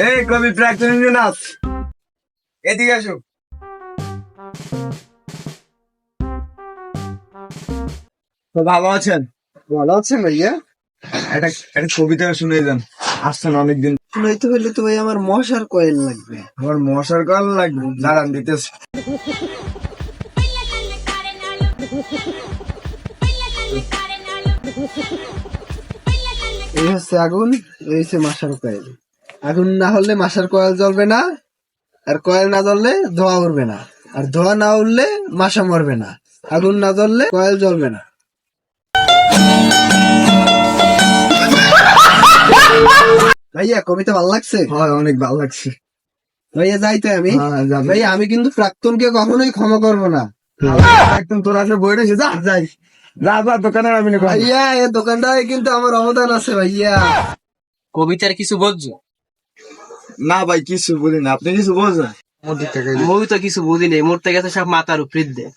এই কবি প্রাক্তন ইউনাস, এদিকে আসো। তো ভালো আছেন? ভালো আছেন ভাইয়া? একটা একটা কবিতা শুনে যান, আসছেন অনেকদিন। শুনাইতে হইলে তো ভাই আমার মশার কয়েল লাগবে। আমার মশার কল লাগবে, দাঁড়ান দিতেছে। এই হচ্ছে আগুন, এই হচ্ছে মশার কয়েল। আগুন না হলে মশার কয়েল জ্বলবে না, আর কয়েল না জ্বললে ধোঁয়া উঠবে না, আর ধোঁয়া না উঠলে মশা মরবে না। আগুন না জ্বললে কয়েল জ্বলবে না। ভাইয়া কবিতা ভালো লাগছে? হয়, অনেক ভালো লাগছে। ভাইয়া যাইতে আমি। হ্যাঁ, যাবেন। ভাইয়া আমি কিন্তু প্রাক্তনকে কখনোই ক্ষমা করবো না। একদম তোর আসলে বই রয়েছে, যা যাই, যা যা দোকানে আমি না। ভাইয়া এই দোকানটায় কিন্তু আমার অবদান আছে ভাইয়া। কবিতার কিছু বলছো? না ভাই, কিছু বলি না, আপনি কিছু বলছেন। মুই তো কিছু বুঝি নেই, মোর থেকে গেছে সব মাথার উপর দিয়ে।